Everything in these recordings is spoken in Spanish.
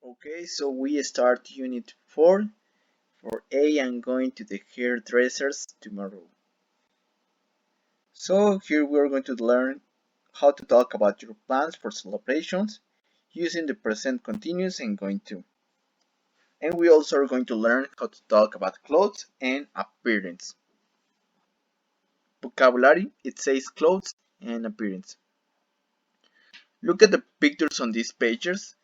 Okay, so we start unit 4. For A, I'm going to the hairdressers tomorrow. So here we're going to learn how to talk about your plans for celebrations using the present continuous and going to. And we also are going to learn how to talk about clothes and appearance. Vocabulary, it says clothes and appearance. Look at the pictures on these pages.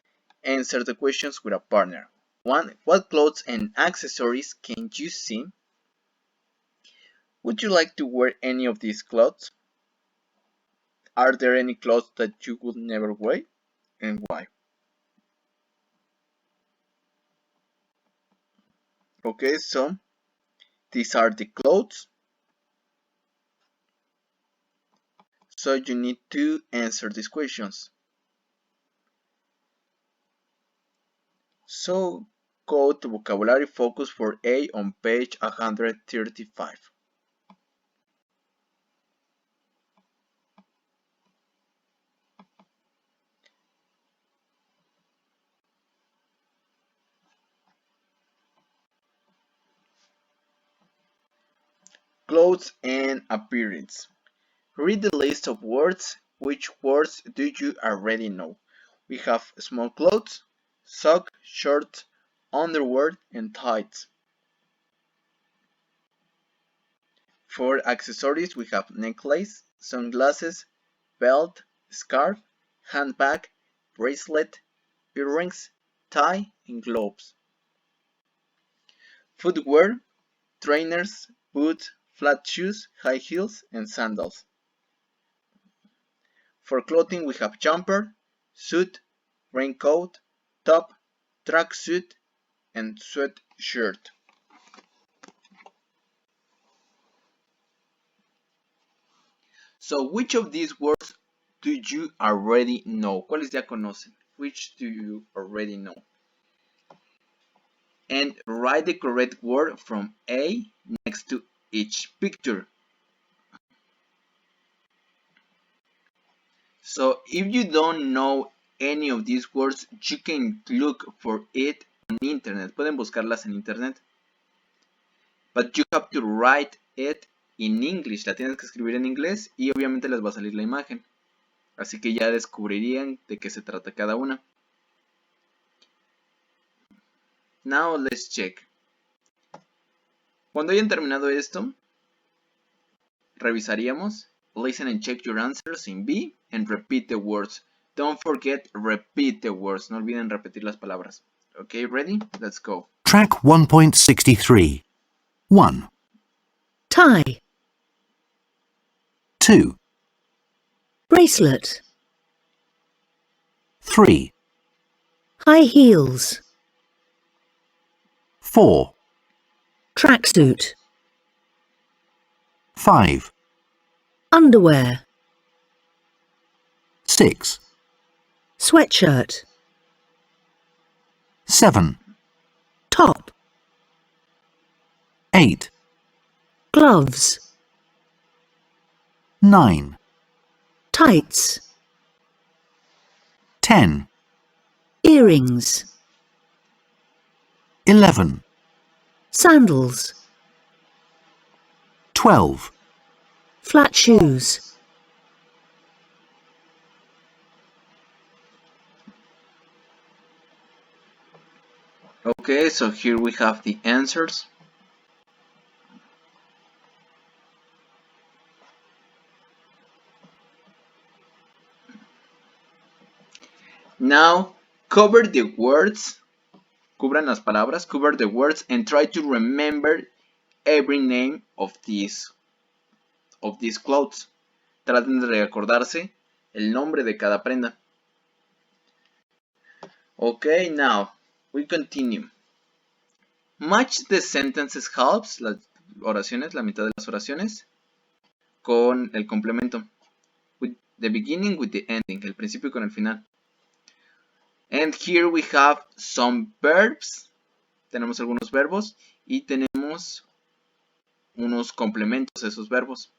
Answer the questions with a partner. 1. What clothes and accessories can you see? Would you like to wear any of these clothes? Are there any clothes that you would never wear, and why? Okay, so these are the clothes. So you need to answer these questions. So go to vocabulary focus for A on page 135. Clothes and appearance. Read the list of words. Which words do you already know? We have small clothes, sock, shorts, underwear, and tights. For accessories, we have necklace, sunglasses, belt, scarf, handbag, bracelet, earrings, tie, and gloves. Footwear, trainers, boots, flat shoes, high heels, and sandals. For clothing, we have jumper, suit, raincoat, top, tracksuit, and sweatshirt. So, which of these words do you already know? ¿Cuáles ya conocen? Which do you already know? And write the correct word from A next to each picture. So if you don't know any of these words, you can look for it on internet. Pueden buscarlas en internet. But you have to write it in English. La tienes que escribir en inglés y obviamente les va a salir la imagen. Así que ya descubrirían de qué se trata cada una. Now let's check. Cuando hayan terminado esto, revisaríamos. Listen and check your answers in B and repeat the words. Don't forget, repeat the words. No olviden repetir las palabras. Okay, ready? Let's go. Track 1.63. 1, Tie, 2, bracelet, 3, high heels, 4, tracksuit, 5, underwear, 6, sweatshirt, 7, top, 8, gloves, 9, tights, 10, earrings, 11, sandals, 12, flat shoes, Okay, so here we have the answers. Now, cover the words. Cubran las palabras, cover the words, and try to remember every name of these clothes. Traten de recordarse el nombre de cada prenda. Okay, now we continue. Match the sentences halves, las oraciones, la mitad de las oraciones, con el complemento. With the beginning with the ending, el principio con el final. And here we have some verbs. Tenemos algunos verbos y tenemos unos complementos a esos verbos.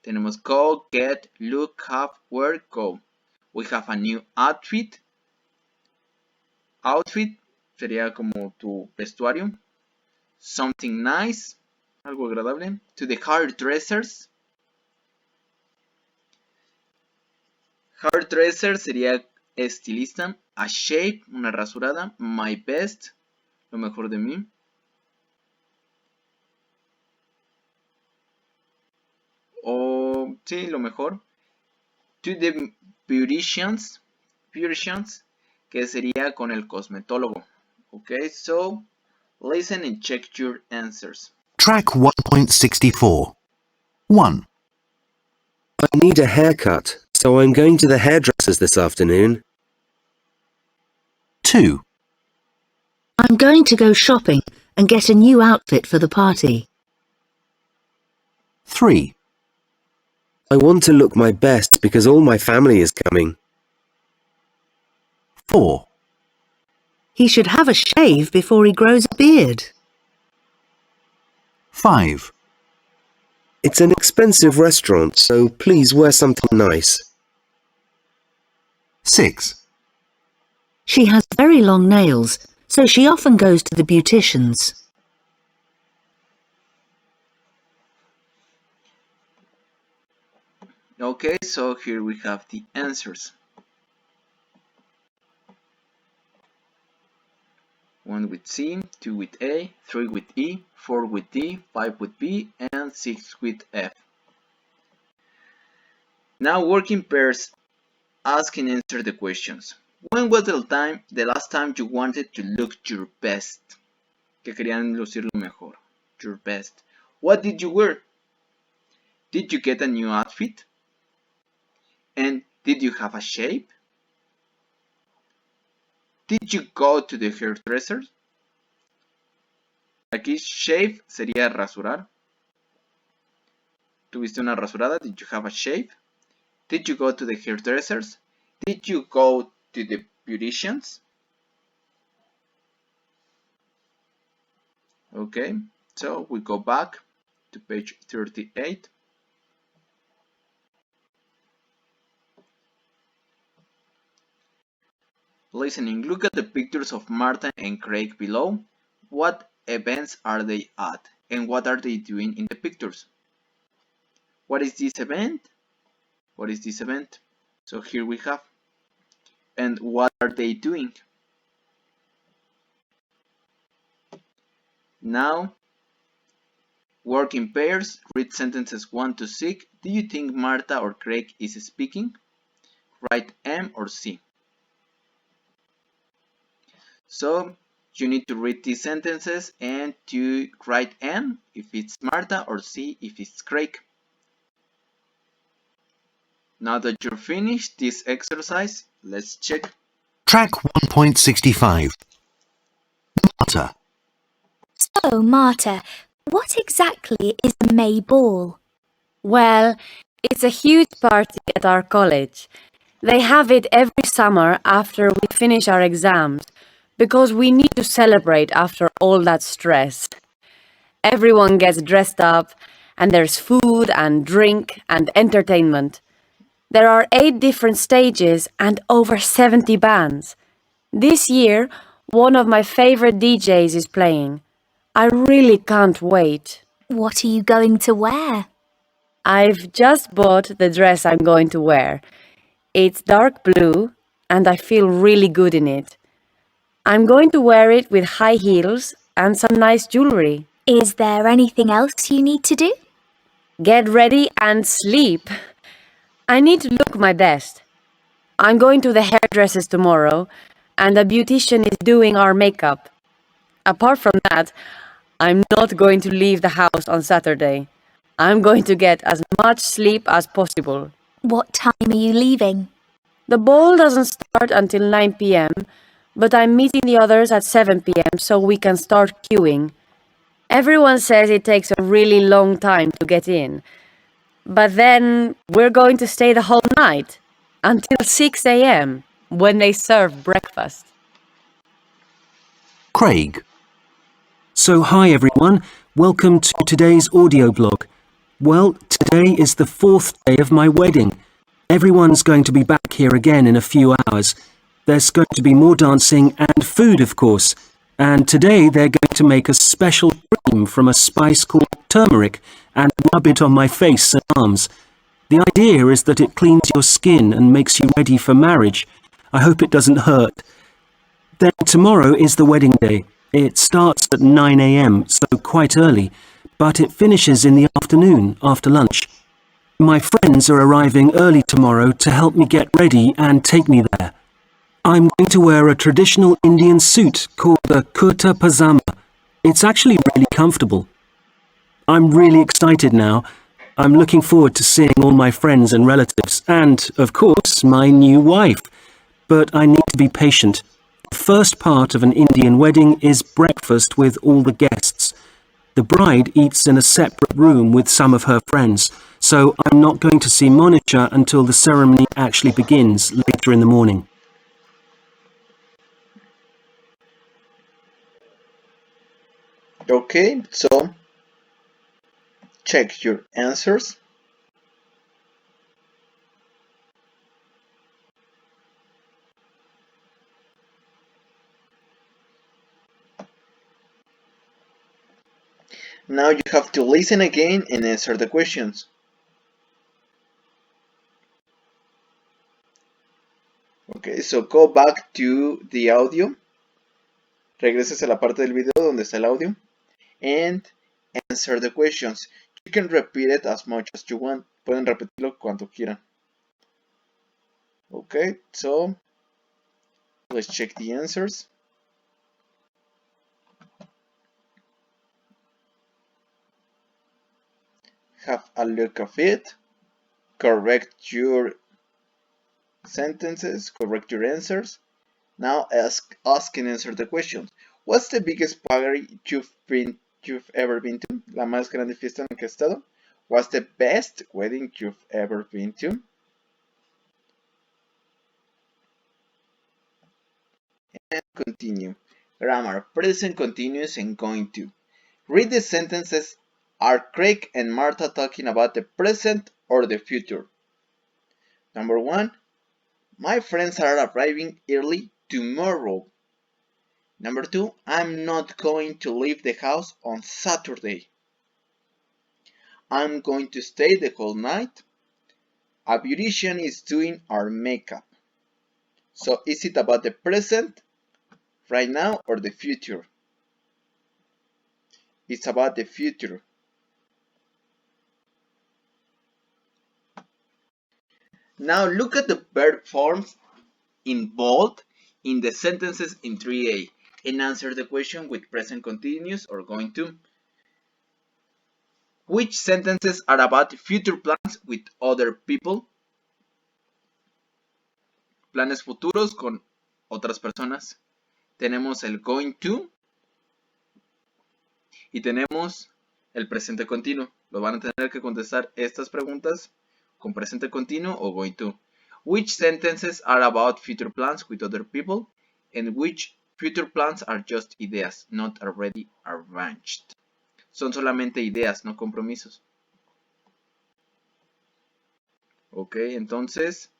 Tenemos go, get, look, have, wear, go. We have a new outfit, outfit sería como tu vestuario. Something nice, algo agradable. To the hairdressers. Hairdresser sería estilista. A shave, una rasurada. My best, lo mejor de mí. O sí, lo mejor. To the beauticians, que sería con el cosmetólogo. Okay, so listen and check your answers. Track 1.64. 1, I need a haircut, so I'm going to the hairdresser's this afternoon. 2, I'm going to go shopping and get a new outfit for the party. 3, I want to look my best because all my family is coming. 4, He should have a shave before he grows a beard. 5, It's an expensive restaurant, so please wear something nice. 6, She has very long nails, so she often goes to the beautician's. Okay, so here we have the answers. 1 with C, 2 with A, 3 with E, 4 with D, 5 with B, and 6 with F. Now working pairs, ask and answer the questions. When was the last time you wanted to look your best? Que querían lucir lo mejor. Your best. What did you wear? Did you get a new outfit? And did you have a shave? Did you go to the hairdresser? Aquí shave sería rasurar. ¿Tuviste una rasurada? Did you have a shave? Did you go to the hairdressers? Did you go to the beauticians? Okay, so we go back to page 38. Listening, look at the pictures of Martha and Craig below. What events are they at? And what are they doing in the pictures? What is this event? What is this event? So here we have. And what are they doing? Now, work in pairs, read sentences 1 to 6. Do you think Martha or Craig is speaking? Write M or C. So you need to read these sentences and to write M if it's Martha or C if it's Craig. Now that you're finished this exercise, let's check. Track 1.65. Marta. So, Marta, what exactly is a May ball? Well, it's a huge party at our college. They have it every summer after we finish our exams, because we need to celebrate after all that stress. Everyone gets dressed up, and there's food and drink and entertainment. There are 8 different stages and over 70 bands. This year, one of my favorite DJs is playing. I really can't wait. What are you going to wear? I've just bought the dress I'm going to wear. It's dark blue, and I feel really good in it. I'm going to wear it with high heels and some nice jewelry. Is there anything else you need to do? Get ready and sleep. I need to look my best. I'm going to the hairdressers tomorrow, and the beautician is doing our makeup. Apart from that, I'm not going to leave the house on Saturday. I'm going to get as much sleep as possible. What time are you leaving? The ball doesn't start until 9 p.m., but I'm meeting the others at 7 p.m. so we can start queuing. Everyone says it takes a really long time to get in. But then we're going to stay the whole night, until 6 a.m., when they serve breakfast. Craig. So hi everyone, welcome to today's audio blog. Well, today is the 4th day of my wedding. Everyone's going to be back here again in a few hours. There's going to be more dancing and food, of course. And today they're going to make a special cream from a spice called turmeric and rub it on my face and arms. The idea is that it cleans your skin and makes you ready for marriage. I hope it doesn't hurt. Then tomorrow is the wedding day. It starts at 9 a.m., so quite early, but it finishes in the afternoon, after lunch. My friends are arriving early tomorrow to help me get ready and take me there. I'm going to wear a traditional Indian suit called a kurta pajama. It's actually really comfortable. I'm really excited now. I'm looking forward to seeing all my friends and relatives, and, of course, my new wife. But I need to be patient. The first part of an Indian wedding is breakfast with all the guests. The bride eats in a separate room with some of her friends, so I'm not going to see Monica until the ceremony actually begins later in the morning. Okay, so check your answers. Now you have to listen again and answer the questions. Okay, so go back to the audio. Regreses a la parte del video donde está el audio. And answer the questions. You can repeat it as much as you want. Pueden repetirlo cuando quieran. Okay, so let's check the answers. Have a look of it. Correct your sentences. Correct your answers. Now ask and answer the questions. What's the biggest party you've ever been to? La más grande fiesta en la que has estado. What's the best wedding you've ever been to? And continue. Grammar, present continuous and going to. Read the sentences. Are Craig and Martha talking about the present or the future? Number 1. My friends are arriving early tomorrow. Number 2. I'm not going to leave the house on Saturday. I'm going to stay the whole night. A beautician is doing our makeup. So is it about the present, right now, or the future? It's about the future. Now look at the verb forms in bold in the sentences in 3A and answer the question with present continuous or going to. Which sentences are about future plans with other people? Planes futuros con otras personas. Tenemos el going to y tenemos el presente continuo. Lo van a tener que contestar estas preguntas con presente continuo o going to. Which sentences are about future plans with other people? And which future plans are just ideas, not already arranged? Son solamente ideas, no compromisos. Ok, entonces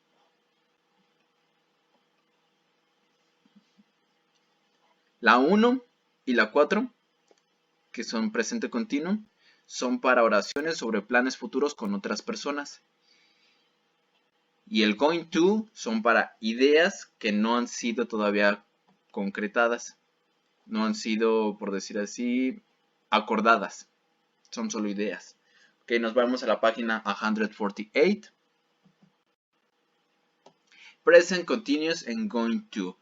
la 1 y la 4, que son presente continuo, son para oraciones sobre planes futuros con otras personas. Y el going to son para ideas que no han sido todavía concretadas. No han sido, por decir así, acordadas. Son solo ideas. Ok, nos vamos a la página 148. Present continuous and going to.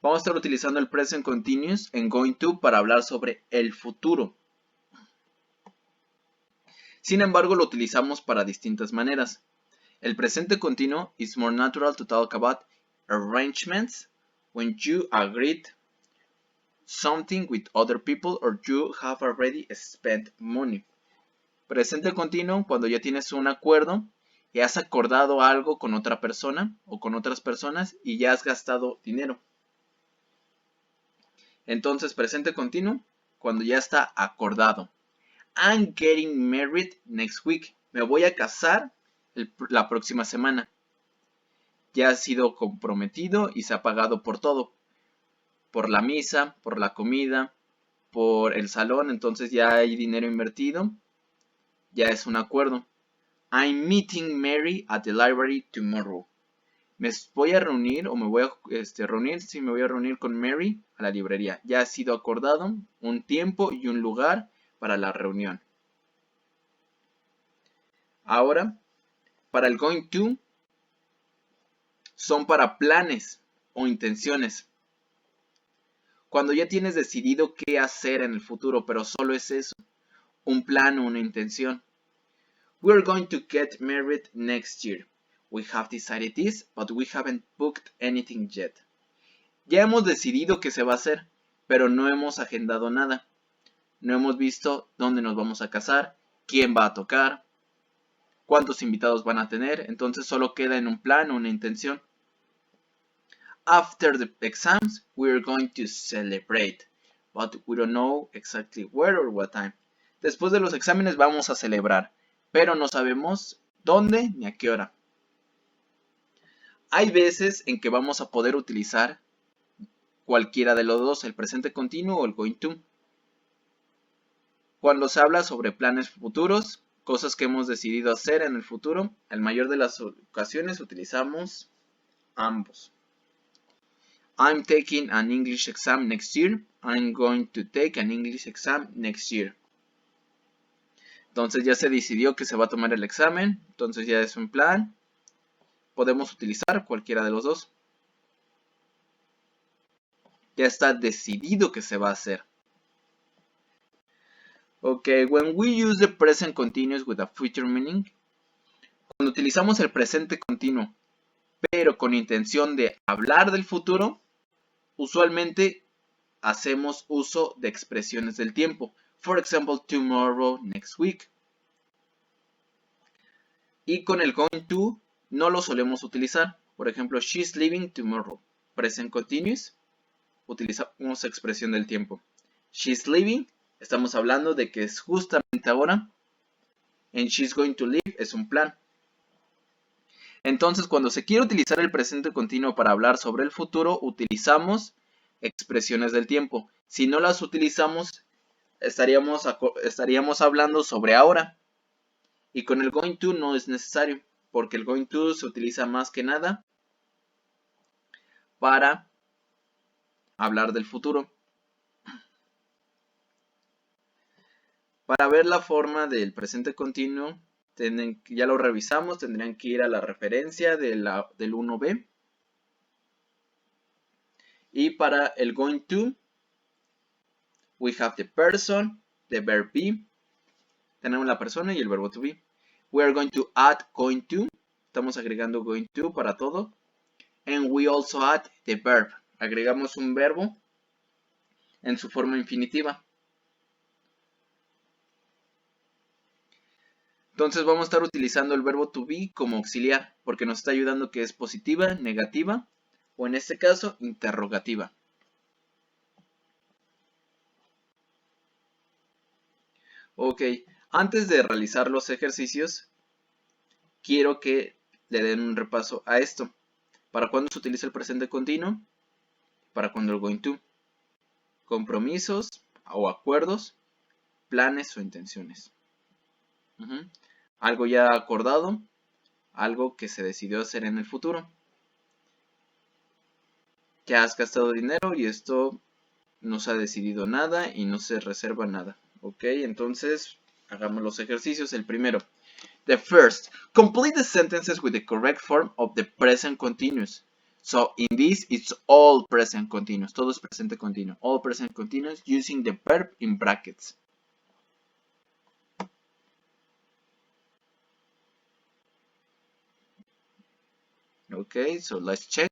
Vamos a estar utilizando el present continuous and going to para hablar sobre el futuro. Sin embargo, lo utilizamos para distintas maneras. El presente continuo is more natural to talk about arrangements when you agreed something with other people or you have already spent money. Presente continuo cuando ya tienes un acuerdo y has acordado algo con otra persona o con otras personas y ya has gastado dinero. Entonces, presente continuo cuando ya está acordado. I'm getting married next week. Me voy a casar la próxima semana. ya ha sido comprometido y se ha pagado por todo. Por la misa, por la comida, por el salón, entonces ya hay dinero invertido. Ya es un acuerdo. I'm meeting Mary at the library tomorrow. Me voy a reunir o me voy a reunir, sí, me voy a reunir con Mary a la librería. Ya ha sido acordado un tiempo y un lugar para la reunión. Ahora, para el going to, son para planes o intenciones. Cuando ya tienes decidido qué hacer en el futuro, pero solo es eso, un plan o una intención. We're going to get married next year. We have decided this, but we haven't booked anything yet. Ya hemos decidido qué se va a hacer, pero no hemos agendado nada. No hemos visto dónde nos vamos a casar, quién va a tocar, cuántos invitados van a tener, entonces solo queda en un plan o una intención. After the exams, we're going to celebrate, but we don't know exactly where or what time. Después de los exámenes vamos a celebrar, pero no sabemos dónde ni a qué hora. Hay veces en que vamos a poder utilizar cualquiera de los dos, el presente continuo o el going to. Cuando se habla sobre planes futuros, cosas que hemos decidido hacer en el futuro, en mayor de las ocasiones utilizamos ambos. I'm taking an English exam next year. I'm going to take an English exam next year. Entonces ya se decidió que se va a tomar el examen, entonces ya es un plan. Podemos utilizar cualquiera de los dos. Ya está decidido que se va a hacer. Okay, when we use the present continuous with a future meaning, cuando utilizamos el presente continuo, pero con intención de hablar del futuro, usualmente hacemos uso de expresiones del tiempo. For example, tomorrow, next week. Y con el going to no lo solemos utilizar. Por ejemplo, she's leaving tomorrow. Present continuous, utilizamos expresión del tiempo. She's leaving, estamos hablando de que es justamente ahora. And she's going to leave es un plan. Entonces, cuando se quiere utilizar el presente continuo para hablar sobre el futuro, utilizamos expresiones del tiempo. Si no las utilizamos, estaríamos hablando sobre ahora. Y con el going to no es necesario, porque el going to se utiliza más que nada para hablar del futuro. Para ver la forma del presente continuo, ya lo revisamos, tendrían que ir a la referencia del 1B. Y para el going to, we have the person, the verb be. Tenemos la persona y el verbo to be. We are going to add going to. Estamos agregando going to para todo. And we also add the verb. Agregamos un verbo en su forma infinitiva. Entonces vamos a estar utilizando el verbo to be como auxiliar, porque nos está ayudando que es positiva, negativa, o en este caso, interrogativa. Ok, antes de realizar los ejercicios, quiero que le den un repaso a esto. ¿Para cuándo se utiliza el presente continuo? ¿Para cuándo el going to? Compromisos o acuerdos, planes o intenciones. Algo ya acordado, algo que se decidió hacer en el futuro. Que has gastado dinero y esto no se ha decidido nada y no se reserva nada. Ok, entonces hagamos los ejercicios. El primero. The first, complete the sentences with the correct form of the present continuous. So in this, it's all present continuous. Todo es presente continuo. All present continuous using the verb in brackets. Okay, so let's check.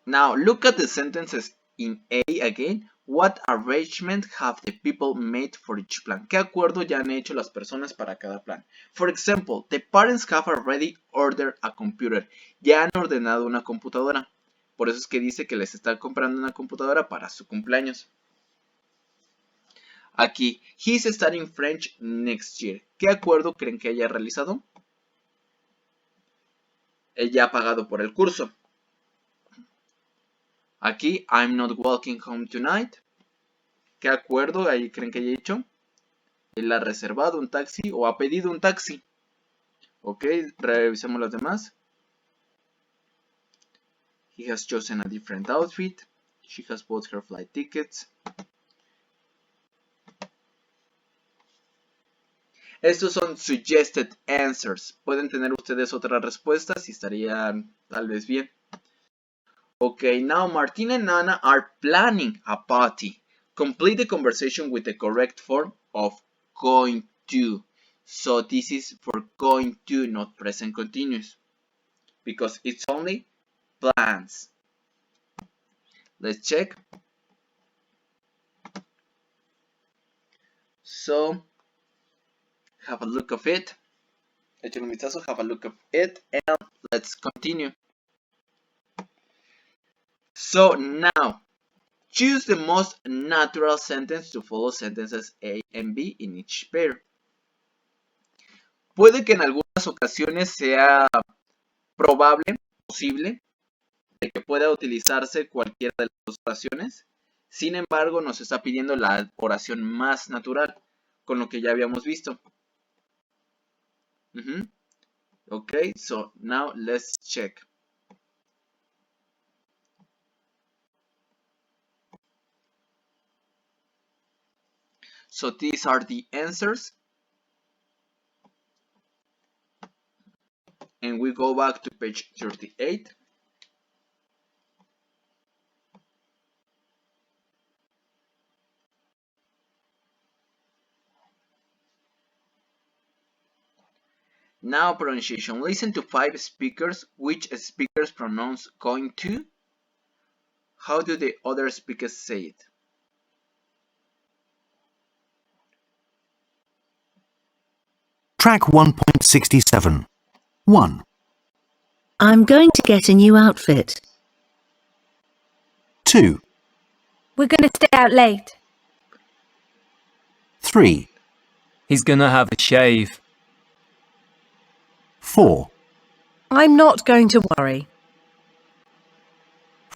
Now look at the sentences in A again What arrangement have the people made for each plan? ¿Qué acuerdo ya han hecho las personas para cada plan? For example, the parents have already ordered a computer. Ya han ordenado una computadora. Por eso es que dice que les está comprando una computadora para su cumpleaños. Aquí, he's studying French next year. ¿Qué acuerdo creen que haya realizado? Él ya ha pagado por el curso. Aquí, I'm not walking home tonight. ¿Qué acuerdo ahí creen que haya hecho? Él ha reservado un taxi o ha pedido un taxi. Ok, revisemos las demás. He has chosen a different outfit. She has bought her flight tickets. Estos son suggested answers. Pueden tener ustedes otras respuestas y estarían tal vez bien. Okay, now Martina and Anna are planning a party. Complete the conversation with the correct form of going to. So this is for going to, not present continuous. Because it's only plans. Let's check. So, have a look of it. Echen un vistazo, have a look of it, and let's continue. So now, choose the most natural sentence to follow sentences A and B in each pair. Puede que en algunas ocasiones sea probable, posible, de que pueda utilizarse cualquiera de las dos oraciones. Sin embargo, nos está pidiendo la oración más natural, con lo que ya habíamos visto. Okay, so now let's check. So these are the answers. And we go back to page 38. Now pronunciation. Listen to 5 speakers. Which speakers pronounce going to? How do the other speakers say it? Track 1.67. 1, I'm going to get a new outfit. 2, We're going to stay out late. 3, He's gonna have a shave. 4, I'm not going to worry.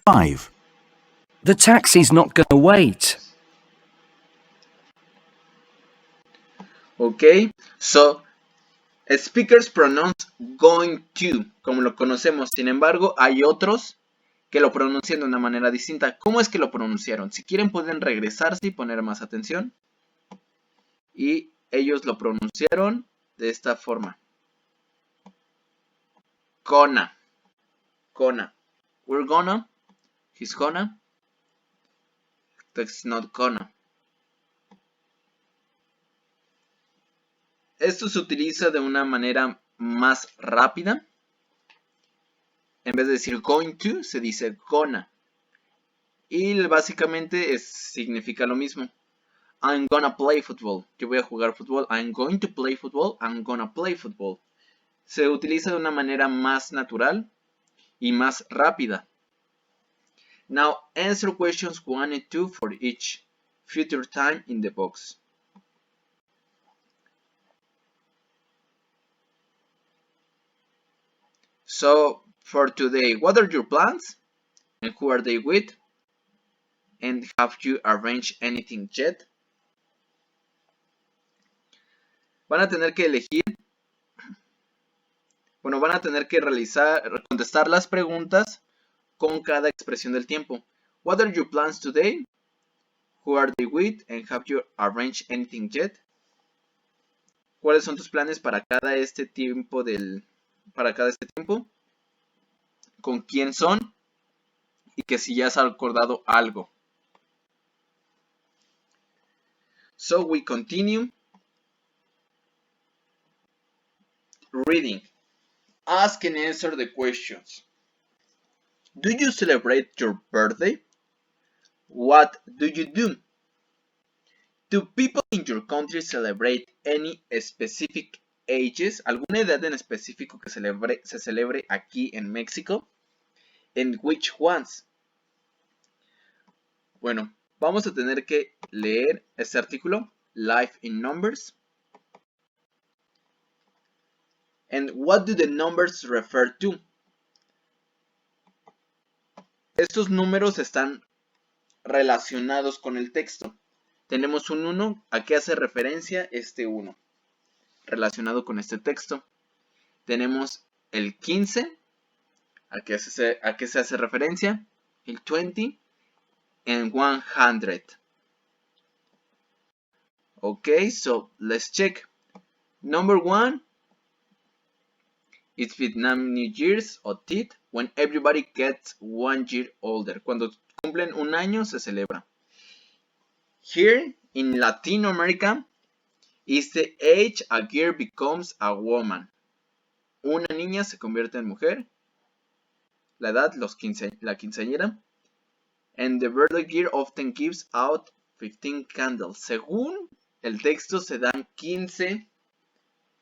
5, The taxi's not going to wait. Okay, so speakers pronounce going to, como lo conocemos. Sin embargo, hay otros que lo pronuncian de una manera distinta. ¿Cómo es que lo pronunciaron? Si quieren pueden regresarse y poner más atención. Y ellos lo pronunciaron de esta forma. Gonna. Gonna. We're gonna. He's gonna. That's not gonna. Esto se utiliza de una manera más rápida. En vez de decir going to, se dice gonna. Y básicamente significa lo mismo. I'm gonna play football. Yo voy a jugar fútbol. I'm going to play football. I'm gonna play football. Se utiliza de una manera más natural y más rápida. Now answer questions 1 and 2 for each future time in the box. So for today, what are your plans? And who are they with? And have you arranged anything yet? Van a tener que elegir, bueno, van a tener que contestar las preguntas con cada expresión del tiempo. What are your plans today? Who are they with? And have you arranged anything yet? ¿Cuáles son tus planes para cada este tiempo ¿Con quién son? Y que si ya has acordado algo. So we continue. Reading. Ask and answer the questions. Do you celebrate your birthday? What do you do? Do people in your country celebrate any specific ages? ¿Alguna edad en específico que se celebre aquí en México? And which ones? Bueno, vamos a tener que leer este artículo, Life in Numbers. And what do the numbers refer to? Estos números están relacionados con el texto. Tenemos un 1, ¿a qué hace referencia este 1? Relacionado con este texto. Tenemos el 15, ¿a qué se hace referencia? El 20 and 100. Okay, so let's check. Number 1 is Vietnam New Year's o Tet, when everybody gets 1 year older. Cuando cumplen un año se celebra. Here in Latin America is the age a girl becomes a woman. Una niña se convierte en mujer. La edad, la quinceañera. And the birthday girl often gives out 15 candles. Según el texto se dan 15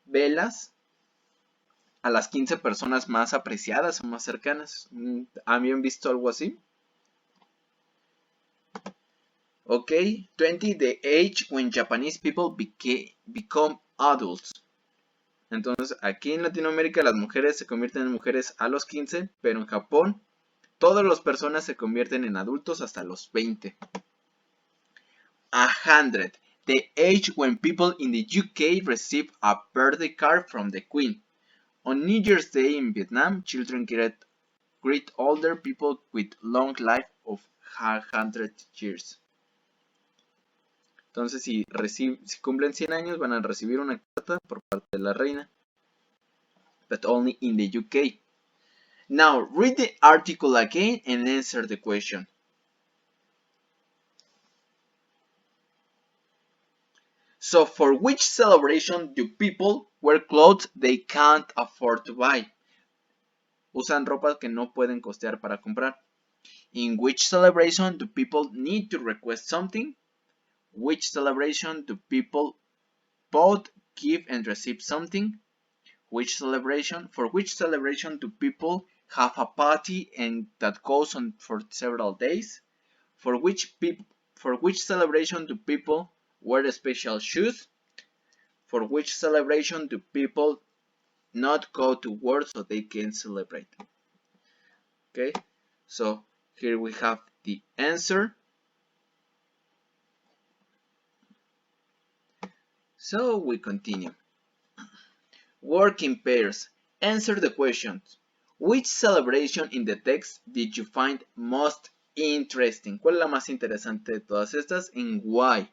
velas a las 15 personas más apreciadas o más cercanas. ¿Han visto algo así? Ok, 20, the age when Japanese people become adults. Entonces, aquí en Latinoamérica las mujeres se convierten en mujeres a los 15, pero en Japón todas las personas se convierten en adultos hasta los 20. 100, the age when people in the UK receive a birthday card from the Queen. On New Year's Day in Vietnam, children greet older people with long life of 100 years. Entonces, si cumplen 100 años, van a recibir una carta por parte de la reina. But only in the UK. Now, read the article again and answer the question. So, for which celebration do people wear clothes they can't afford to buy? Usan ropa que no pueden costear para comprar. In which celebration do people need to request something? Which celebration do people both give and receive something? For which celebration do people have a party and that goes on for several days? For which celebration do people wear special shoes? For which celebration do people not go to work so they can celebrate? Okay, so here we have the answer. So we continue. Work in pairs. Answer the questions. Which celebration in the text did you find most interesting? ¿Cuál es la más interesante de todas estas? And why?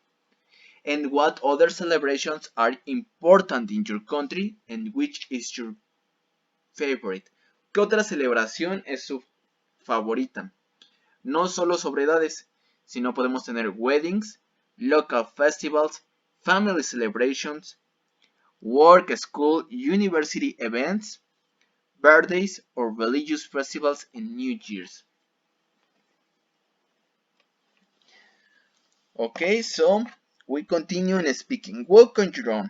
And what other celebrations are important in your country? And which is your favorite? ¿Qué otra celebración es su favorita? No solo sobre edades, sino podemos tener weddings, local festivals, family celebrations, work, school, university events, birthdays, or religious festivals and New Year's. Okay, so we continue in speaking. Walk on your own.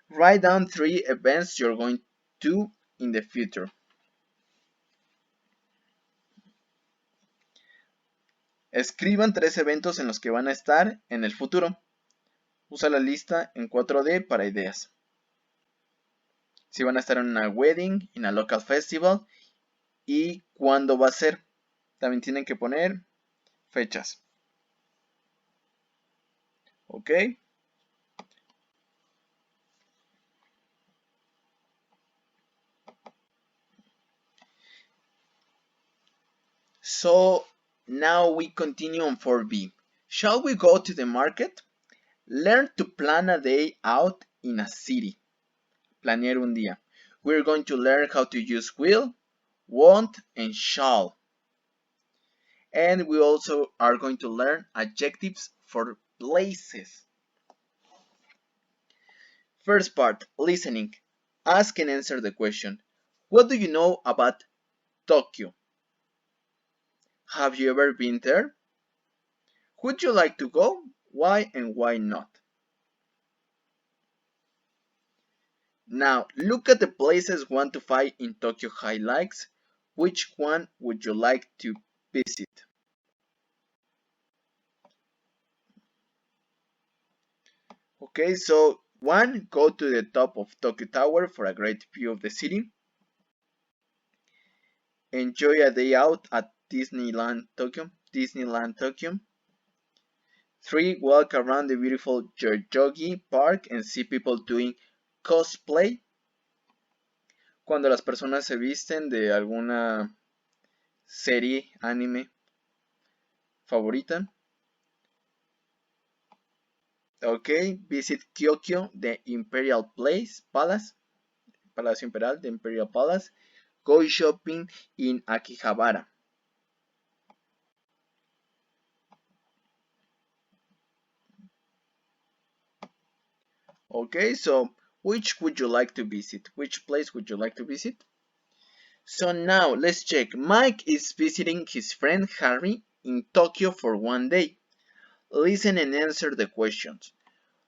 Write down 3 events you're going to in the future. Escriban 3 eventos en los que van a estar en el futuro. Usa la lista en 4D para ideas. Si van a estar en una wedding, en a local festival y cuándo va a ser. También tienen que poner fechas. Ok. So now we continue on 4B. Shall we go to the market? Learn to plan a day out in a city. Planear un día. We're going to learn how to use will, won't, and shall. And we also are going to learn adjectives for places. First part, listening. Ask and answer the question. What do you know about Tokyo? Have you ever been there? Would you like to go? Why and why not? Now, look at the places 1 to 5 in Tokyo highlights. Which one would you like to visit? Okay, so 1, go to the top of Tokyo Tower for a great view of the city. Enjoy a day out at Disneyland Tokyo. 3, walk around the beautiful Yoyogi Park and see people doing cosplay. Cuando las personas se visten de alguna serie, anime favorita. Ok, visit Kyokyo, the Imperial Palace, Palacio Imperial, the Imperial Palace. Go shopping in Akihabara. Okay, so which would you like to visit? Which place would you like to visit? So now let's check. Mike is visiting his friend Harry in Tokyo for 1 day. Listen and answer the questions.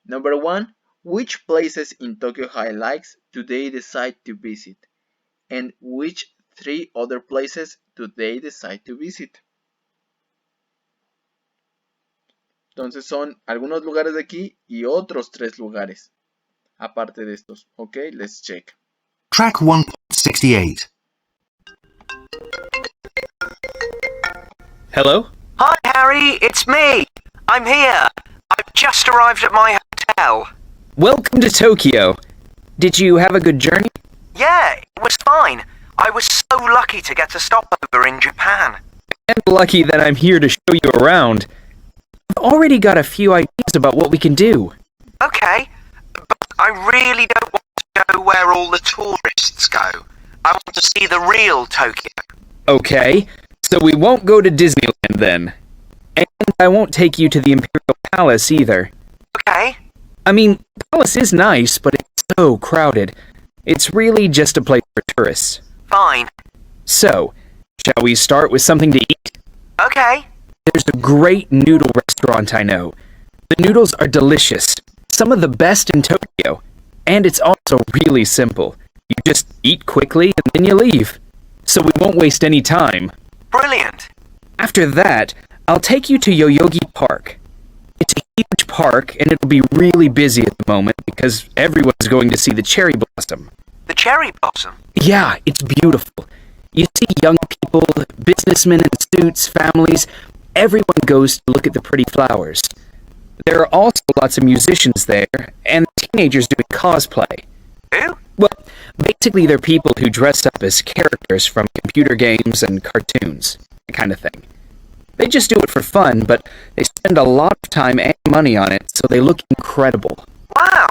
Number 1, which places in Tokyo highlights do they decide to visit? And which 3 other places do they decide to visit? Entonces son algunos lugares de aquí y otros 3 lugares, aparte de estos. Ok, let's check. Track 1.68. Hello? Hi, Harry, it's me. I'm here. I've just arrived at my hotel. Welcome to Tokyo. Did you have a good journey? Yeah, it was fine. I was so lucky to get a stopover in Japan. And lucky that I'm here to show you around. I've already got a few ideas about what we can do. Okay, but I really don't want to go where all the tourists go. I want to see the real Tokyo. Okay, so we won't go to Disneyland then. And I won't take you to the Imperial Palace either. Okay, I mean, the palace is nice, but it's so crowded. It's really just a place for tourists. fine. So, shall we start with something to eat? Okay, There's a great noodle restaurant I know. The noodles are delicious, some of the best in Tokyo. And it's also really simple. You just eat quickly and then you leave. So we won't waste any time. brilliant. After that, I'll take you to Yoyogi Park. It's a huge park and it'll be really busy at the moment because everyone's going to see the cherry blossom. The cherry blossom. Yeah, it's beautiful. You see young people, businessmen in suits, families. Everyone goes to look at the pretty flowers. There are also lots of musicians there, and teenagers doing cosplay. Who? Well, basically they're people who dress up as characters from computer games and cartoons, that kind of thing. They just do it for fun, but they spend a lot of time and money on it, so they look incredible. Wow,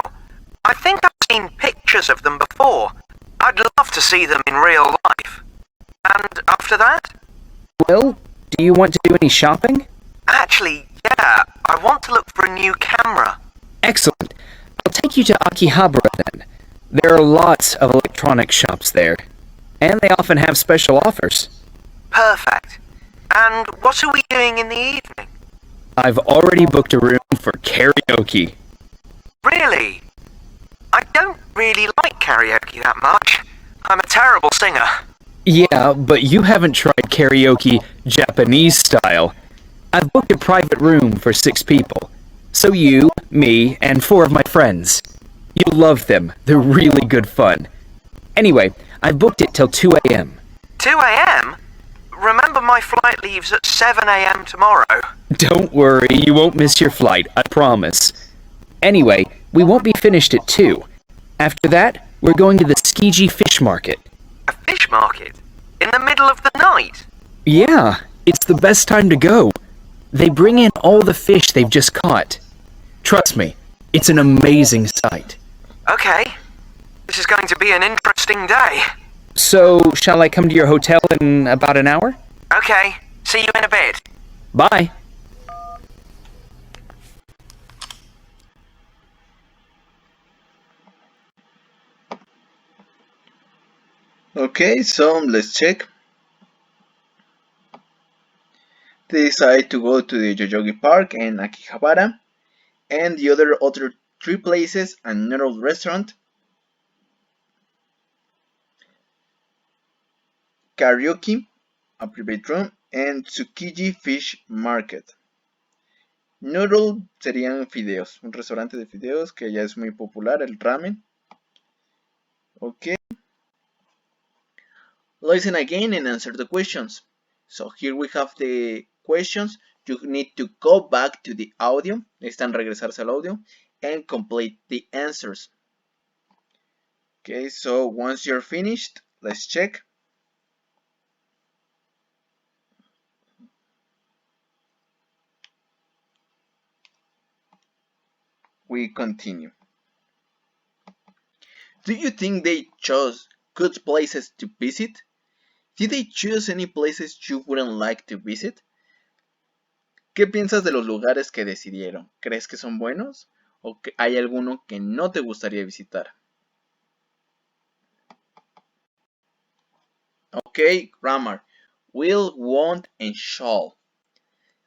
I think I've seen pictures of them before. I'd love to see them in real life. And after that? Well, do you want to do any shopping? Actually, yeah, I want to look for a new camera. Excellent. I'll take you to Akihabara then. There are lots of electronic shops there, and they often have special offers. Perfect. And what are we doing in the evening? I've already booked a room for karaoke. Really? I don't really like karaoke that much. I'm a terrible singer. Yeah, but you haven't tried karaoke Japanese style. I've booked a private room for 6 people. So you, me, and 4 of my friends. You'll love them. They're really good fun. Anyway, I've booked it till 2 a.m. 2 a.m.? Remember my flight leaves at 7 a.m. tomorrow. Don't worry, you won't miss your flight, I promise. Anyway, we won't be finished at 2. After that, we're going to the Tsukiji Fish Market. A fish market? In the middle of the night? Yeah, it's the best time to go. They bring in all the fish they've just caught. Trust me, it's an amazing sight. Okay. This is going to be an interesting day. So, shall I come to your hotel in about an hour? Okay. See you in a bit. Bye. Okay, so let's check. they decide to go to the Yoyogi Park and Akihabara, and the other 3 places: a noodle restaurant, karaoke, a private room, and Tsukiji Fish Market. Noodle serían fideos, un restaurante de fideos que ya es muy popular, el ramen. Okay. Listen again and answer the questions. So here we have the questions. You need to go back to the audio. Necesitan regresarse al audio and complete the answers. Okay, so once you're finished, let's check. We continue. Do you think they chose good places to visit? Did they choose any places you wouldn't like to visit? ¿Qué piensas de los lugares que decidieron? ¿Crees que son buenos? ¿O que hay alguno que no te gustaría visitar? Okay, grammar. Will, won't, and shall.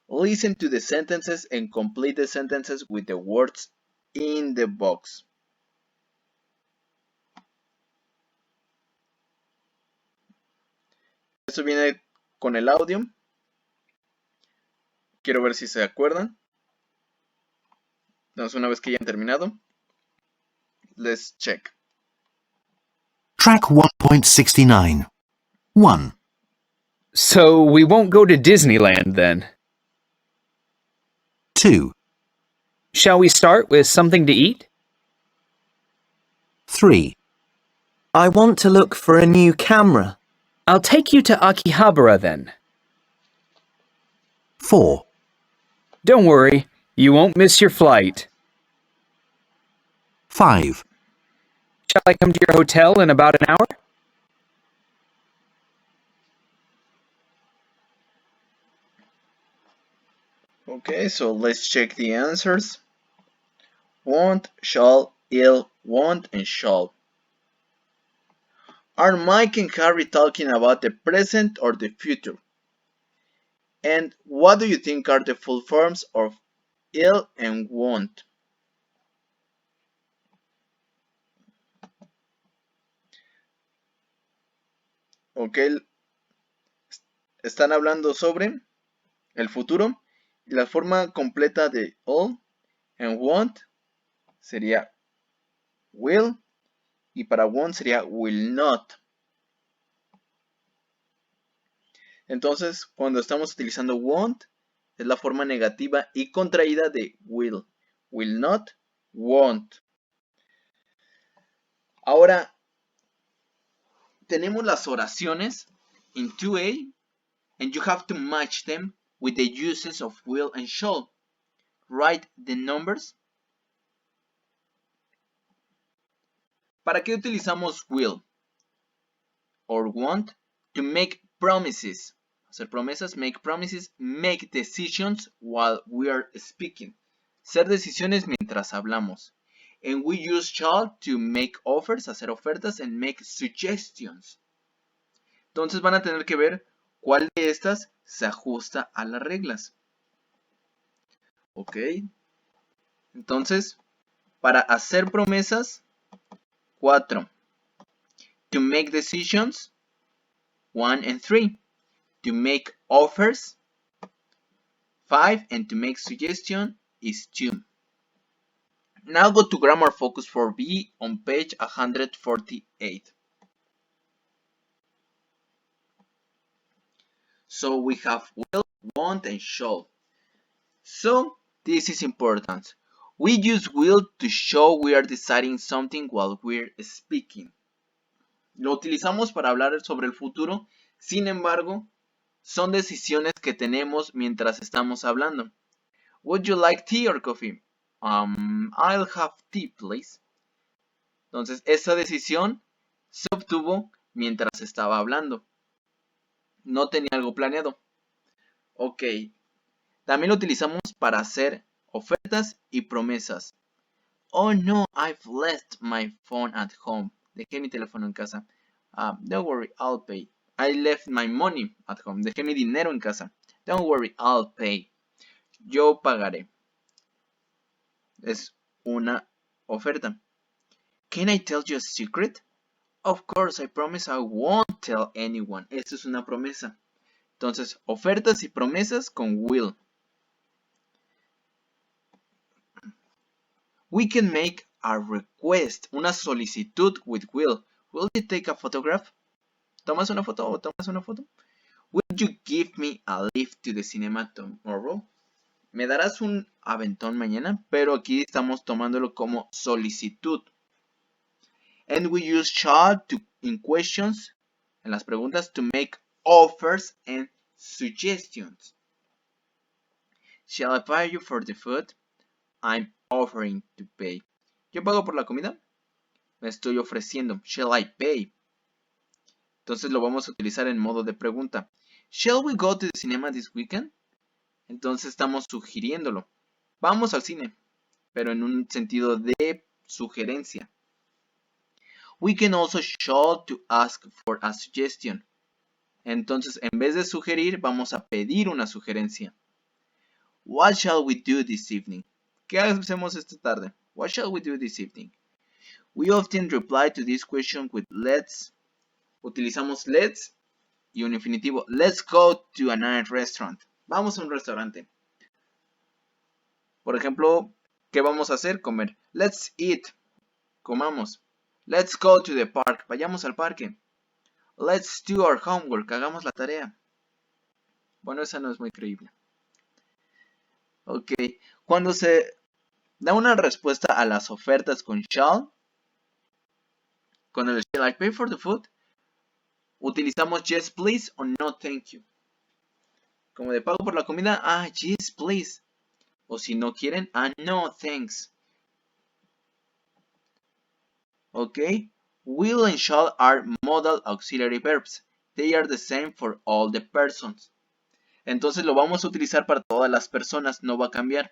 Listen to the sentences and complete the sentences with the words in the box. Esto viene con el audio. Quiero ver si se acuerdan. Entonces, una vez que ya han terminado, let's check. Track 1.69. 1. So we won't go to Disneyland then. 2. Shall we start with something to eat? 3. I want to look for a new camera. I'll take you to Akihabara then. 4. Don't worry, you won't miss your flight. 5. Shall I come to your hotel in about an hour? Okay, so let's check the answers. Won't, shall, ill, won't, and shall. Are Mike and Harry talking about the present or the future? And what do you think are the full forms of ill and won't? Ok, están hablando sobre el futuro y la forma completa de all and won't sería will y para won't sería will not. Entonces, cuando estamos utilizando won't, es la forma negativa y contraída de will. Will not, won't. Ahora, tenemos las oraciones in 2A and you have to match them with the uses of will and shall. Write the numbers. ¿Para qué utilizamos will or want? To make promises. Hacer promesas, make promises, make decisions while we are speaking. Hacer decisiones mientras hablamos. And we use shall to make offers, hacer ofertas, and make suggestions. Entonces van a tener que ver cuál de estas se ajusta a las reglas. Ok. Entonces, para hacer promesas, 4. To make decisions, 1 and 3. To make offers, 5. And to make suggestion is 2. Now go to Grammar Focus for B on page 148. So we have will, want, and shall. So this is important. We use will to show we are deciding something while we're speaking. Lo utilizamos para hablar sobre el futuro, sin embargo, son decisiones que tenemos mientras estamos hablando. Would you like tea or coffee? I'll have tea, please. Entonces, esa decisión se obtuvo mientras estaba hablando. No tenía algo planeado. Ok. También lo utilizamos para hacer ofertas y promesas. Oh no, I've left my phone at home. Dejé mi teléfono en casa. Don't worry, I'll pay. I left my money at home. Dejé mi dinero en casa. Don't worry, I'll pay. Yo pagaré. Es una oferta. Can I tell you a secret? Of course, I promise I won't tell anyone. Esto es una promesa. Entonces, ofertas y promesas con will. We can make a request, una solicitud with will. Will you take a photograph? ¿Tomas una foto o tomas una foto? Will you give me a lift to the cinema tomorrow? ¿Me darás un aventón mañana? Pero aquí estamos tomándolo como solicitud. And we use shall in questions, en las preguntas, to make offers and suggestions. Shall I pay you for the food? I'm offering to pay. ¿Yo pago por la comida? Me estoy ofreciendo. Shall I pay? Entonces lo vamos a utilizar en modo de pregunta. Shall we go to the cinema this weekend? Entonces estamos sugiriéndolo. Vamos al cine, pero en un sentido de sugerencia. We can also shall to ask for a suggestion. Entonces, en vez de sugerir, vamos a pedir una sugerencia. What shall we do this evening? ¿Qué hacemos esta tarde? What shall we do this evening? We often reply to this question with let's. Utilizamos let's y un infinitivo. Let's go to a nice restaurant. Vamos a un restaurante. Por ejemplo, ¿qué vamos a hacer? Comer. Let's eat. Comamos. Let's go to the park. Vayamos al parque. Let's do our homework. Hagamos la tarea. Bueno, esa no es muy creíble. Ok. Cuando se da una respuesta a las ofertas con shall, con el shall I pay for the food, utilizamos yes please o no thank you. Como de pago por la comida, yes please. O si no quieren, no thanks. Ok. Will and shall are modal auxiliary verbs. They are the same for all the persons. Entonces lo vamos a utilizar para todas las personas, no va a cambiar.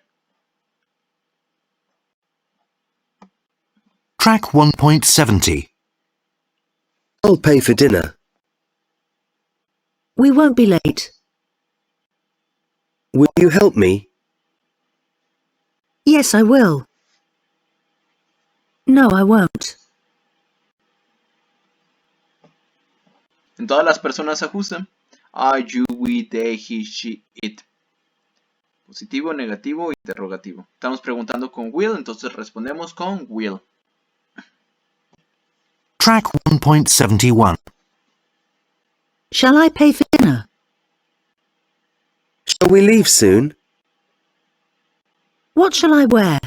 Track 1.70. I'll pay for dinner. We won't be late. Will you help me? Yes, I will. No, I won't. En todas las personas se ajustan. I, you, we, they, he, she, it. Positivo, negativo, interrogativo. Estamos preguntando con will, entonces respondemos con will. Track 1.71. Shall I pay for dinner? Shall we leave soon? What shall I wear?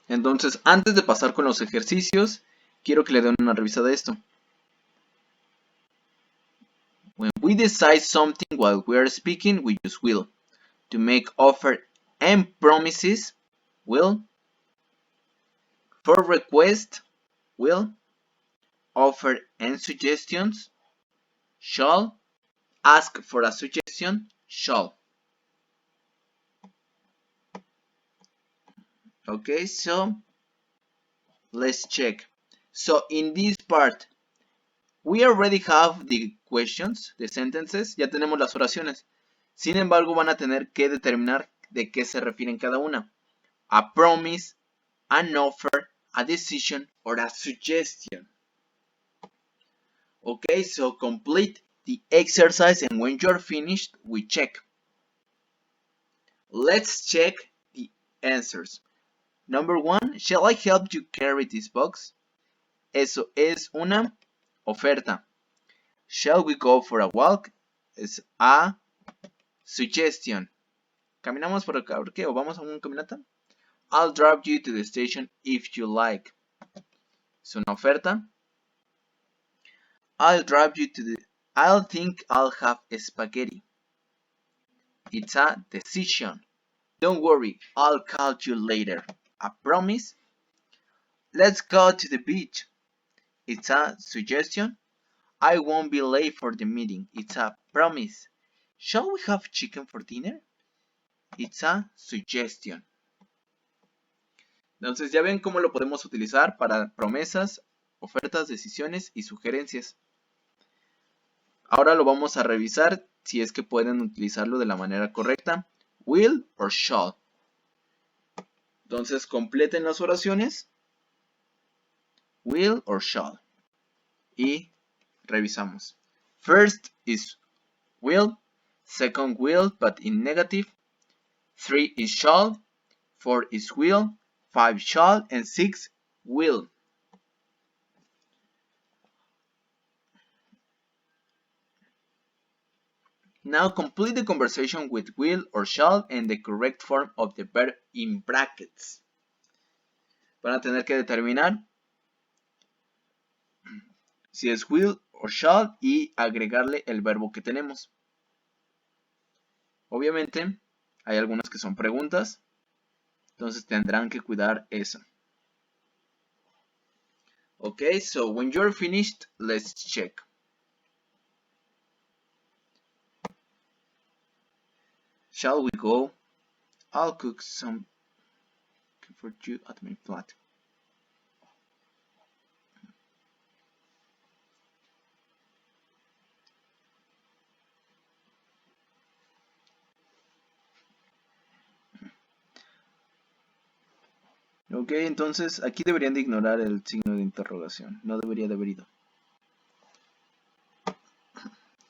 Entonces, antes de pasar con los ejercicios, quiero que le den una revisada a esto. When we decide something while we are speaking, we use will. To make offer and promises, will. For request, will. Offer and suggestions, shall. Ask for a suggestion, shall. Okay, so let's check. So in this part, we already have the questions, the sentences, ya tenemos las oraciones. Sin embargo, van a tener que determinar de qué se refieren cada una. A promise, an offer, a decision, or a suggestion. Okay, so complete the exercise and when you're finished, we check. Let's check the answers. Number 1, shall I help you carry this box? Eso es una oferta. Shall we go for a walk? Es a suggestion. ¿Caminamos por acá? ¿Por qué? ¿O vamos a una caminata? I'll drive you to the station if you like. Es una oferta. I'll drive you to the... I'll think I'll have spaghetti. It's a decision. Don't worry, I'll call you later. A promise. Let's go to the beach. It's a suggestion. I won't be late for the meeting. It's a promise. Shall we have chicken for dinner? It's a suggestion. Entonces ya ven cómo lo podemos utilizar para promesas ofertas, decisiones y sugerencias. Ahora lo vamos a revisar si es que pueden utilizarlo de la manera correcta. Will or shall. Entonces completen las oraciones. Will or shall. Y revisamos. First is will. Second will, but in negative. 3 is shall. 4 is will. 5 shall. And 6 will. Now complete the conversation with will or shall and the correct form of the verb in brackets. Van a tener que determinar si es will or shall y agregarle el verbo que tenemos. Obviamente hay algunas que son preguntas, entonces tendrán que cuidar eso. Okay, so when you're finished, let's check. Shall we go? I'll cook some for you at my flat. Ok, entonces aquí deberían de ignorar el signo de interrogación. No debería de haber ido.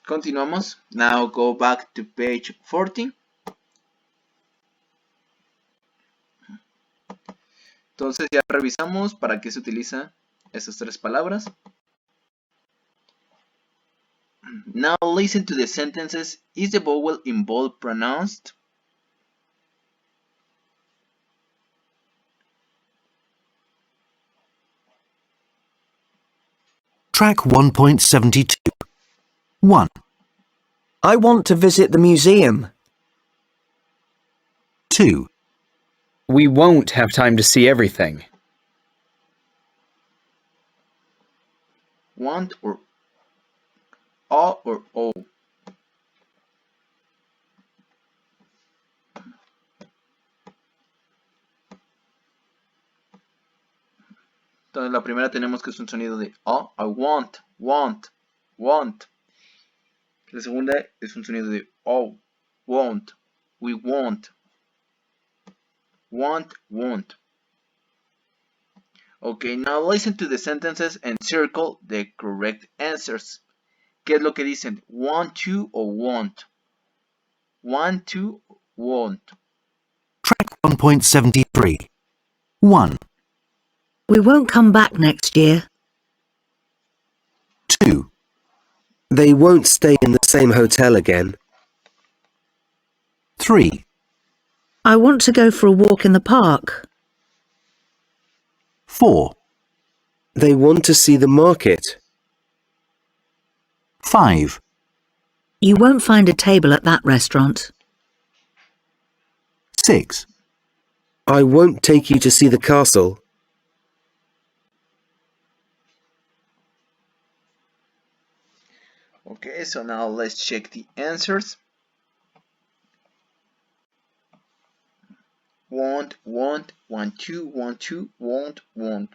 Continuamos. Now go back to page 40. Entonces ya revisamos para qué se utiliza esas tres palabras. Now listen to the sentences. Is the vowel in bold pronounced? Track 1.72. 1, I want to visit the museum. 2, We won't have time to see everything. Want or a or o. Entonces la primera tenemos que es un sonido de a. I want, want, want. La segunda es un sonido de oh, won't, we won't, want, won't. Okay, now listen to the sentences and circle the correct answers. ¿Qué es lo que dicen? Want to o won't? Want to, won't. track 1.73. 1, We won't come back next year. 2, They won't stay in the same hotel again. 3, I want to go for a walk in the park. 4, They want to see the market. 5, You won't find a table at that restaurant. 6, I won't take you to see the castle. Okay, so now let's check the answers. Want, want, want to, won't, won't.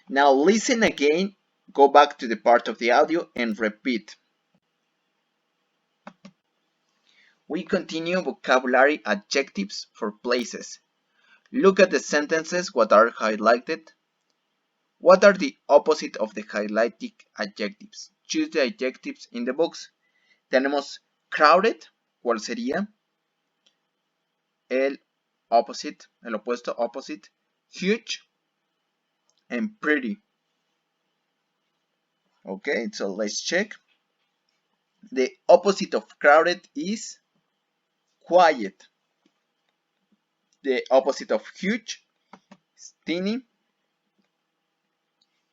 Now listen again, go back to the part of the audio and repeat. We continue vocabulary adjectives for places. Look at the sentences what are highlighted. What are the opposite of the highlighted adjectives? Choose the adjectives in the box. Tenemos crowded, ¿cuál sería? El opposite, el opuesto opposite. Huge and pretty. Okay, so let's check. The opposite of crowded is quiet. The opposite of huge is teeny.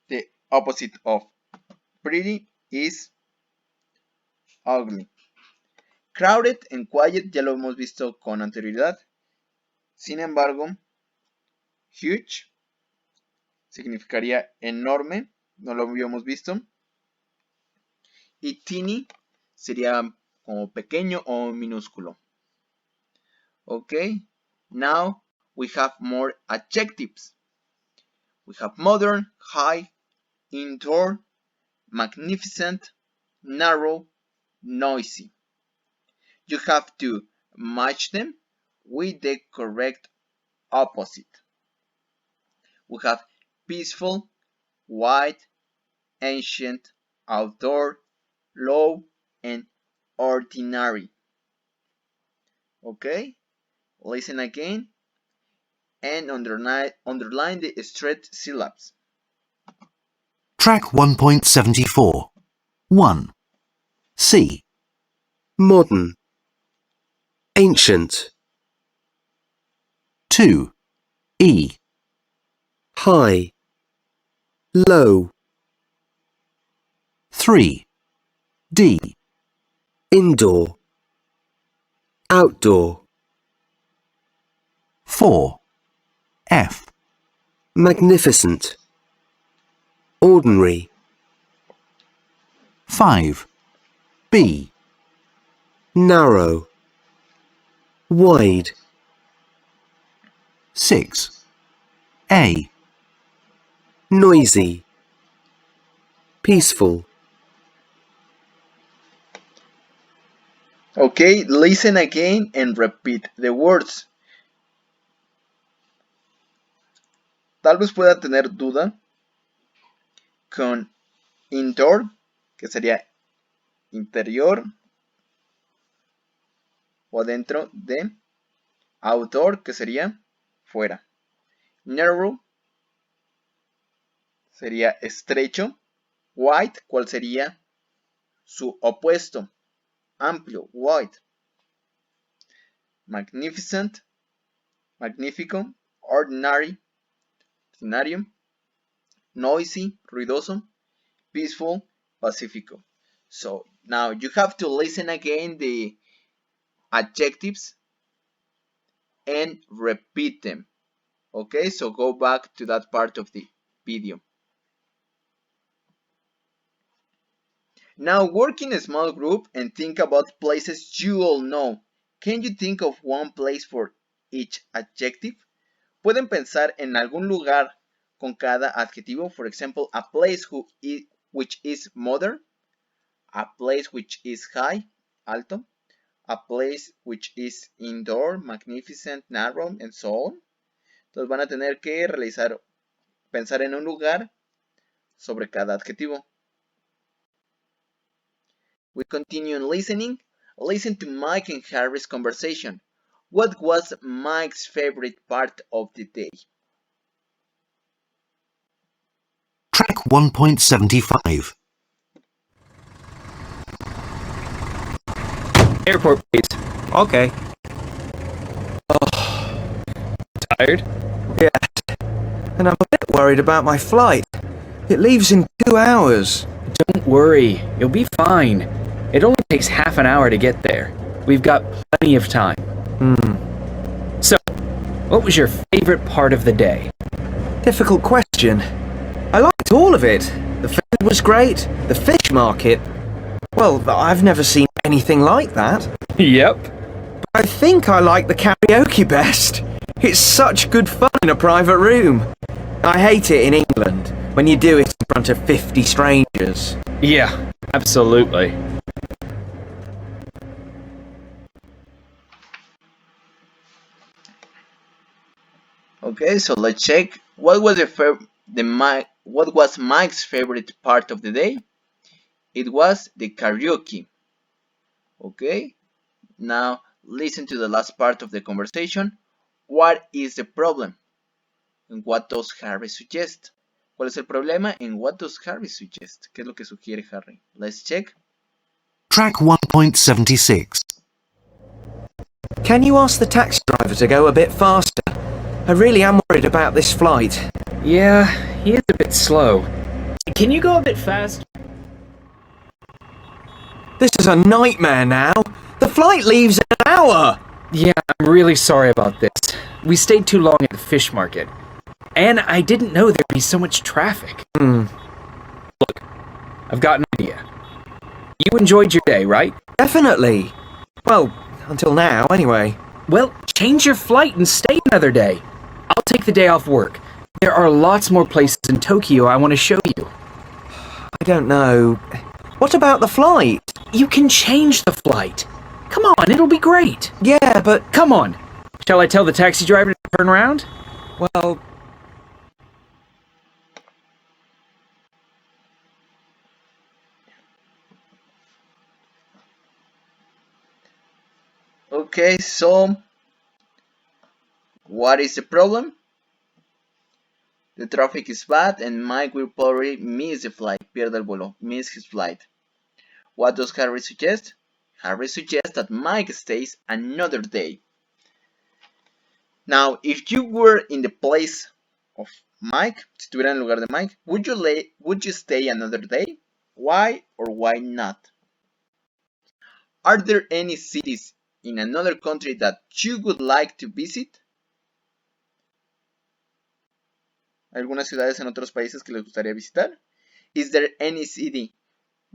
The opposite of pretty is ugly. Crowded and quiet ya lo hemos visto con anterioridad. Sin embargo, huge significaría enorme, no lo habíamos visto. Y teeny sería como pequeño o minúsculo. Okay, now we have more adjectives. We have modern, high, indoor, magnificent, narrow, noisy. You have to match them with the correct opposite. We have peaceful, white, ancient, outdoor, low, and ordinary. Okay? Listen again and underline the straight syllables. Track 1.74. 1. C. Modern. Ancient. 2. E. High. Low. 3. D. Indoor. Outdoor. 4. F. Magnificent. Ordinary. 5. B. Narrow. Wide. 6. A. Noisy. Peaceful. Okay, listen again and repeat the words. Tal vez pueda tener duda con indoor, que sería interior o dentro de, outdoor, que sería fuera, narrow sería estrecho, wide, ¿cuál sería su opuesto? Amplio, wide, magnificent, magnífico, ordinary, ordinario, noisy, ruidoso, peaceful, pacífico. So now you have to listen again the adjectives and repeat them. Okay, so go back to that part of the video. Now work in a small group and think about places you all know. Can you think of one place for each adjective? Pueden pensar en algún lugar con cada adjetivo. For example, a place which is modern, a place which is high, alto, a place which is indoor, magnificent, narrow, and so on. Entonces van a tener que pensar en un lugar sobre cada adjetivo. We continue listening. Listen to Mike and Harry's conversation. What was Mike's favorite part of the day? Track 1.75. Airport, please. Okay. Tired? Yeah. And I'm a bit worried about my flight. It leaves in 2 hours. Don't worry, you'll be fine. It only takes half an hour to get there. We've got plenty of time. So, what was your favorite part of the day? Difficult question. I liked all of it. The food was great. The fish market. Well, I've never seen anything like that. Yep. But I think I like the karaoke best. It's such good fun in a private room. I hate it in England, when you do it in front of 50 strangers. Yeah, absolutely. Okay, so let's check. What was what was Mike's favorite part of the day? It was the karaoke. Okay, now listen to the last part of the conversation. What is the problem? And what does Harry suggest? ¿Cuál es el problema? And what does Harry suggest? ¿Qué es lo que sugiere Harry? Let's check. Track 1.76. Can you ask the taxi driver to go a bit faster? I really am worried about this flight. Yeah, he is a bit slow. Can you go a bit fast? This is a nightmare now. The flight leaves in an hour. Yeah, I'm really sorry about this. We stayed too long at the fish market. And I didn't know there'd be so much traffic. Look, I've got an idea. You enjoyed your day, right? Definitely. Well, until now, anyway. Well, change your flight and stay another day. I'll take the day off work. There are lots more places in Tokyo I want to show you. I don't know. What about the flight? You can change the flight. Come on, it'll be great. Yeah, but... Come on. Shall I tell the taxi driver to turn around? Well... Okay, so what is the problem? The traffic is bad and Mike will probably miss the flight, pierde el vuelo, miss his flight. What does Harry suggest? Harry suggests that Mike stays another day. Now, if you were in the place of Mike, si estuviera en el lugar de Mike, would you stay another day? Why or why not? Are there any cities in another country that you would like to visit? ¿Algunas ciudades en otros países que les gustaría visitar? Is there any city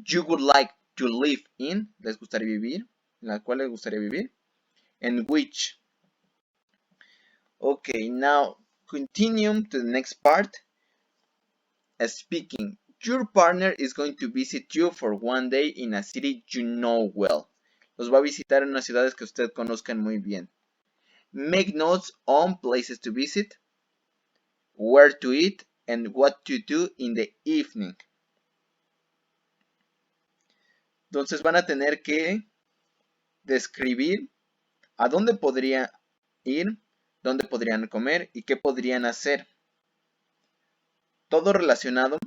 you would like to live in? ¿Les gustaría vivir? ¿En la cual les gustaría vivir? And which? Okay, now continue to the next part. Speaking. Your partner is going to visit you for one day in a city you know well. Los va a visitar en unas ciudades que usted conozcan muy bien. Make notes on places to visit, where to eat, and what to do in the evening. Entonces van a tener que describir a dónde podría ir, dónde podrían comer y qué podrían hacer. Todo relacionado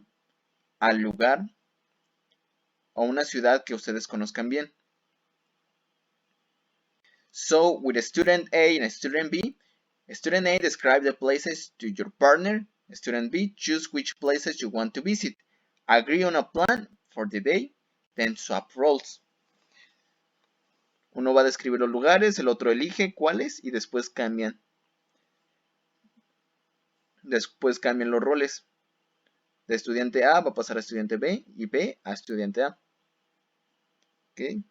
al lugar o una ciudad que ustedes conozcan bien. So, with student A and student B, student A describe the places to your partner. Student B, choose which places you want to visit. Agree on a plan for the day, then swap roles. Uno va a describir los lugares, el otro elige cuáles y después cambian. Después cambian los roles. De estudiante A va a pasar a estudiante B y B a estudiante A. ¿Ok?